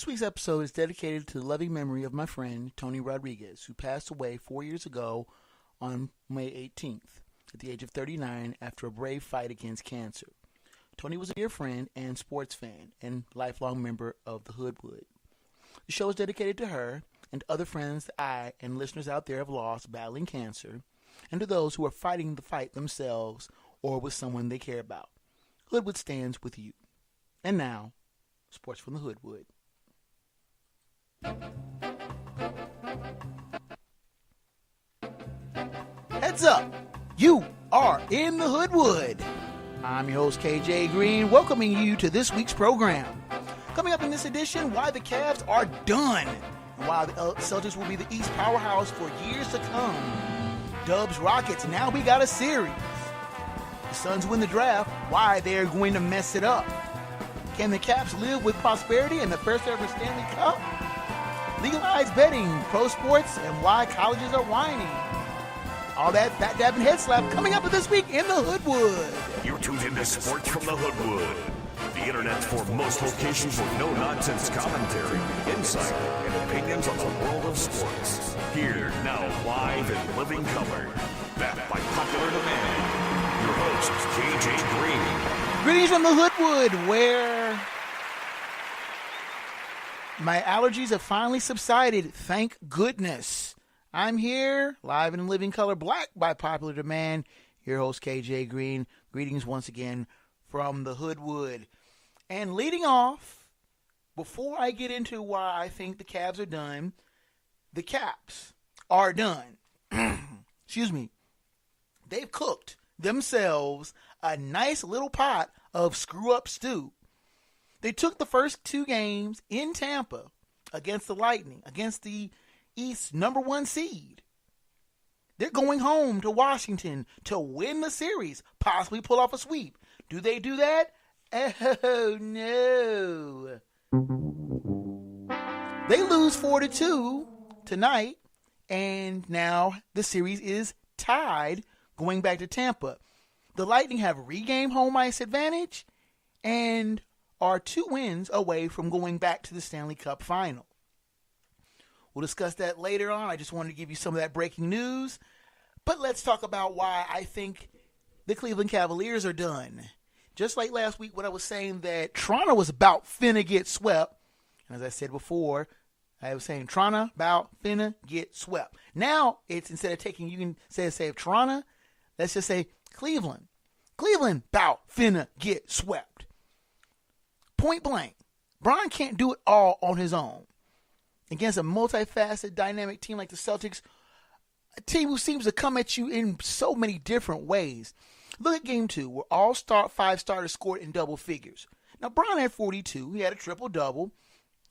This week's episode is dedicated to the loving memory of my friend, Tony Rodriguez, who passed away 4 years ago on May 18th at the age of 39 after a brave fight against cancer. Tony was a dear friend and sports fan and lifelong member of the Hoodwood. The show is dedicated to her and other friends that I and listeners out there have lost battling cancer, and to those who are fighting the fight themselves or with someone they care about. Hoodwood stands with you. And now, sports from the Hoodwood. Heads up! You are in the Hoodwood. I'm your host, KJ Green, welcoming you to this week's program. Coming up in this edition, why the Cavs are done, and why the Celtics will be the East powerhouse for years to come. Dubs Rockets, now we got a series. The Suns win the draft, why they're going to mess it up. Can the Caps live with prosperity in the first ever Stanley Cup? Legalized betting, pro sports, and why colleges are whining. All that fat dab and head slap coming up this week in the Hoodwood. You're tuned into Sports from the Hoodwood, the internet's foremost location for no-nonsense commentary, insight, and opinions on the world of sports. Here, now live in living color, backed by popular demand, your host, KJ Green. Greetings from the Hoodwood, where my allergies have finally subsided, thank goodness. I'm here, live in living color, black by popular demand. Your host, KJ Green. Greetings once again from the Hoodwood. And leading off, before I get into why I think the Cavs are done, the Caps are done. Excuse me. They've cooked themselves a nice little pot of screw-up stew. They took the first two games in Tampa against the Lightning, against the East number one seed. They're going home to Washington to win the series, possibly pull off a sweep. Do they do that? Oh, no. They lose 4-2 tonight, and now the series is tied going back to Tampa. The Lightning have regained home ice advantage and are 2 wins away from going back to the Stanley Cup final. We'll discuss that later on. I just wanted to give you some of that breaking news. But let's talk about why I think the Cleveland Cavaliers are done. Just like last week when I was saying that Toronto was about finna get swept. And as I said before, I was saying Toronto about finna get swept. Now, it's instead of taking, you can say Toronto, let's just say Cleveland. Cleveland about finna get swept. Point blank. Bron can't do it all on his own. Against a multifaceted, dynamic team like the Celtics, a team who seems to come at you in so many different ways. Look at Game 2, where all 5 starters scored in double figures. Now, Bron had 42. He had a triple-double.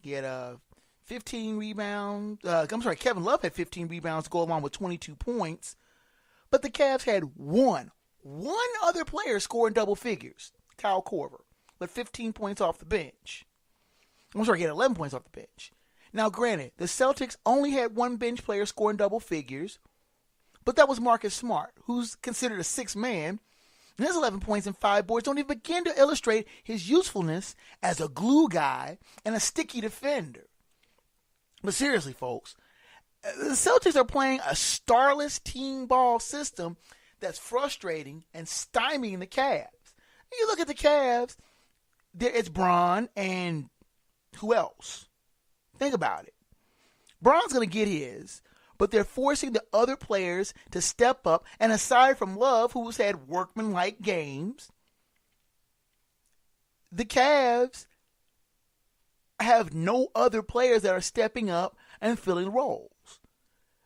He had 15 rebounds. Kevin Love had 15 rebounds to go along with 22 points. But the Cavs had one other player score in double figures, Kyle Korver, with 15 points off the bench. He had 11 points off the bench. Now, granted, the Celtics only had one bench player scoring double figures, but that was Marcus Smart, who's considered a sixth man, and his 11 points and 5 boards don't even begin to illustrate his usefulness as a glue guy and a sticky defender. But seriously, folks, the Celtics are playing a starless team ball system that's frustrating and stymieing the Cavs. You look at the Cavs, it's Bron and who else? Think about it. Bron's going to get his, but they're forcing the other players to step up. And aside from Love, who's had workmanlike games, the Cavs have no other players that are stepping up and filling roles.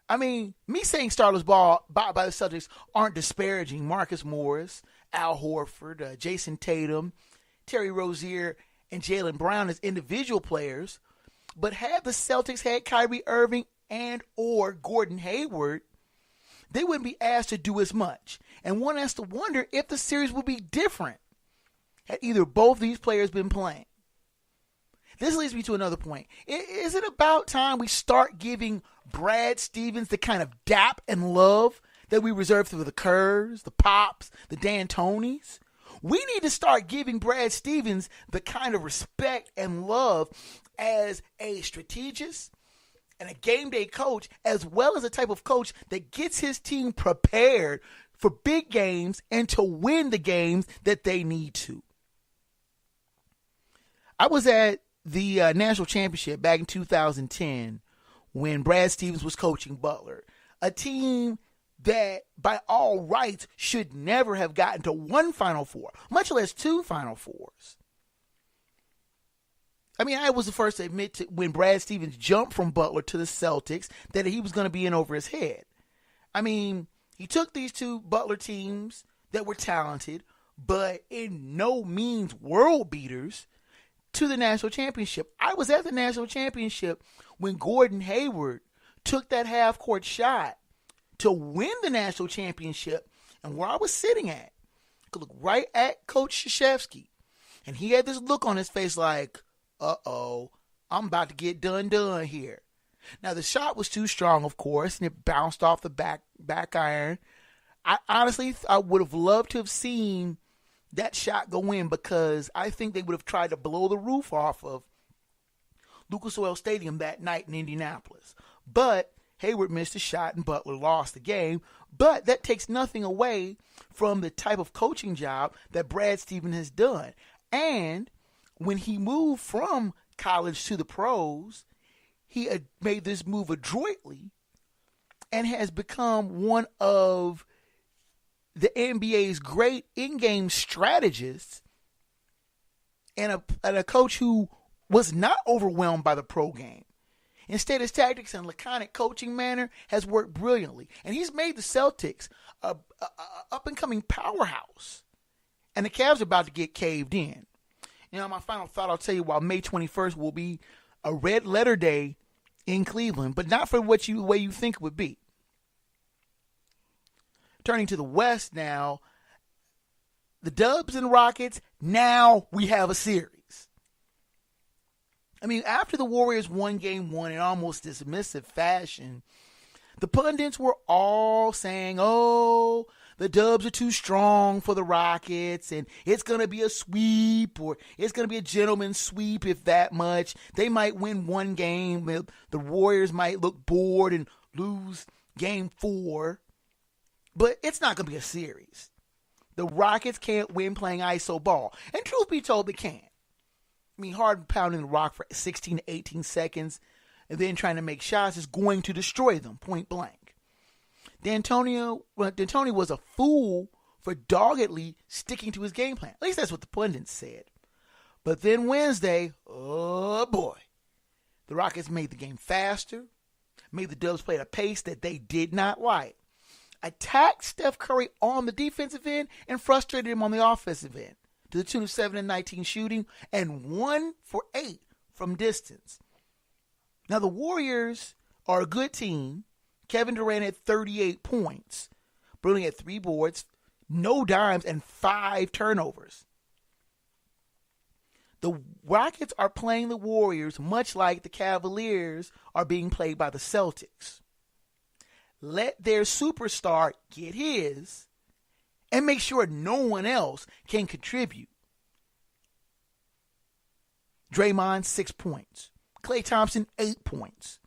I mean, me saying starters ball by the Celtics aren't disparaging Marcus Morris, Al Horford, Jason Tatum, Terry Rozier, and Jaylen Brown as individual players. But had the Celtics had Kyrie Irving and or Gordon Hayward, they wouldn't be asked to do as much. And one has to wonder if the series would be different had either both these players been playing. This leads me to another point. Is it about time we start giving Brad Stevens the kind of dap and love that we reserve for the Kerrs, the Pops, the D'Antonis? We need to start giving Brad Stevens the kind of respect and love as a strategist and a game day coach, as well as a type of coach that gets his team prepared for big games and to win the games that they need to. I was at the national championship back in 2010 when Brad Stevens was coaching Butler, a team that by all rights should never have gotten to one Final Four, much less two Final Fours. I mean, I was the first to admit to when Brad Stevens jumped from Butler to the Celtics that he was going to be in over his head. I mean, he took these two Butler teams that were talented, but in no means world beaters, to the national championship. I was at the national championship when Gordon Hayward took that half-court shot to win the national championship, and where I was sitting at, I could look right at Coach Krzyzewski, and he had this look on his face like, uh-oh, I'm about to get done here. Now, the shot was too strong, of course, and it bounced off the back iron. I honestly would have loved to have seen that shot go in, because I think they would have tried to blow the roof off of Lucas Oil Stadium that night in Indianapolis. But Hayward missed a shot and Butler lost the game. But that takes nothing away from the type of coaching job that Brad Stevens has done. And when he moved from college to the pros, he had made this move adroitly and has become one of the NBA's great in-game strategists, and a coach who was not overwhelmed by the pro game. Instead, his tactics and laconic coaching manner has worked brilliantly, and he's made the Celtics a up-and-coming powerhouse. And the Cavs are about to get caved in. You know, my final thought, I'll tell you, while May 21st will be a red letter day in Cleveland, but not for the way you think it would be. Turning to the West now, the Dubs and Rockets, now we have a series. I mean, after the Warriors won Game 1 in almost dismissive fashion, the pundits were all saying, oh, the Dubs are too strong for the Rockets, and it's going to be a sweep, or it's going to be a gentleman's sweep, if that much. They might win one game. The Warriors might look bored and lose Game 4. But it's not going to be a series. The Rockets can't win playing iso ball. And truth be told, they can't. I mean, hard pounding the rock for 16 to 18 seconds and then trying to make shots is going to destroy them, point blank. D'Antoni was a fool for doggedly sticking to his game plan. At least that's what the pundits said. But then Wednesday, oh boy, the Rockets made the game faster, made the Dubs play at a pace that they did not like, attacked Steph Curry on the defensive end and frustrated him on the offensive end to the tune of 7 and 19 shooting and 1 for 8 from distance. Now, the Warriors are a good team. Kevin Durant had 38 points, but only had 3 boards, no dimes, and 5 turnovers. The Rockets are playing the Warriors much like the Cavaliers are being played by the Celtics. Let their superstar get his and make sure no one else can contribute. Draymond, 6 points. Klay Thompson, 8 points.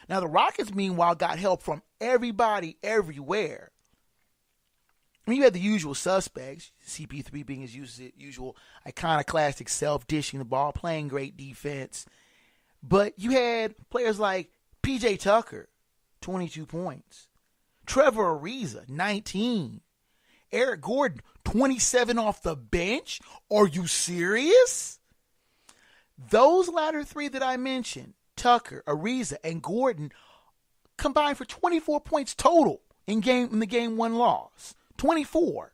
Now, the Rockets, meanwhile, got help from everybody everywhere. I mean, you had the usual suspects, CP3 being his usual iconoclastic self, dishing the ball, playing great defense. But you had players like P.J. Tucker, 22 points. Trevor Ariza, 19. Eric Gordon, 27 off the bench. Are you serious? Those latter 3 that I mentioned, Tucker, Ariza, and Gordon, combined for 24 points total in the Game 1 loss. 24.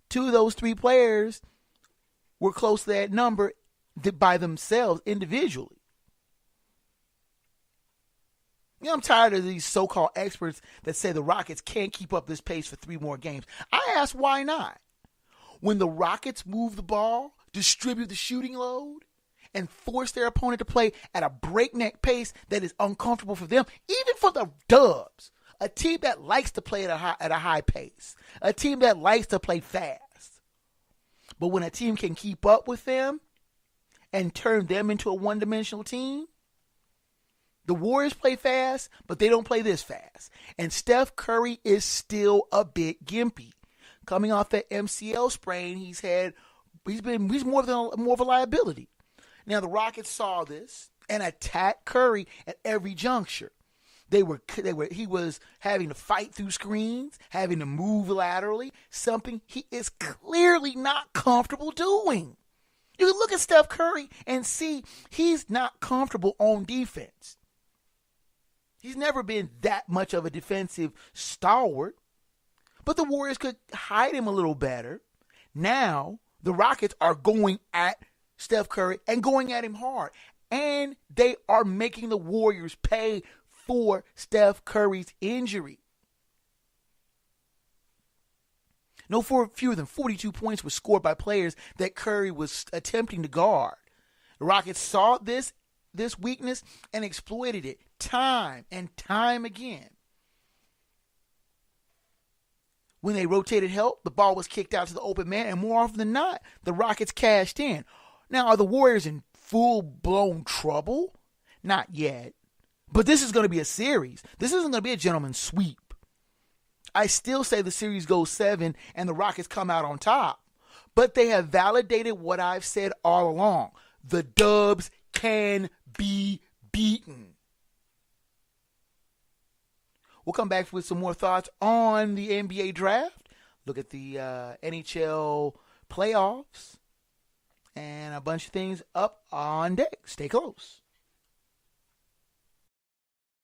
2 of those 3 players were close to that number by themselves individually. You know, I'm tired of these so-called experts that say the Rockets can't keep up this pace for 3 more games. I ask why not? When the Rockets move the ball, distribute the shooting load, and force their opponent to play at a breakneck pace that is uncomfortable for them, even for the Dubs, a team that likes to play at a high pace, a team that likes to play fast. But when a team can keep up with them and turn them into a one-dimensional team, the Warriors play fast, but they don't play this fast. And Steph Curry is still a bit gimpy. Coming off that MCL sprain, he's more of a liability. Now the Rockets saw this and attacked Curry at every juncture. He was having to fight through screens, having to move laterally, something he is clearly not comfortable doing. You can look at Steph Curry and see he's not comfortable on defense. He's never been that much of a defensive stalwart, but the Warriors could hide him a little better. Now the Rockets are going at Steph Curry and going at him hard, and they are making the Warriors pay for Steph Curry's injury. No fewer than 42 points were scored by players that Curry was attempting to guard. The Rockets saw this weakness and exploited it time and time again. When they rotated help, the ball was kicked out to the open man, and more often than not, the Rockets cashed in. Now, are the Warriors in full-blown trouble? Not yet. But this is going to be a series. This isn't going to be a gentleman's sweep. I still say the series goes 7 and the Rockets come out on top. But they have validated what I've said all along. The Dubs can be beaten. We'll come back with some more thoughts on the NBA draft. Look at the NHL playoffs. And a bunch of things up on deck. Stay close.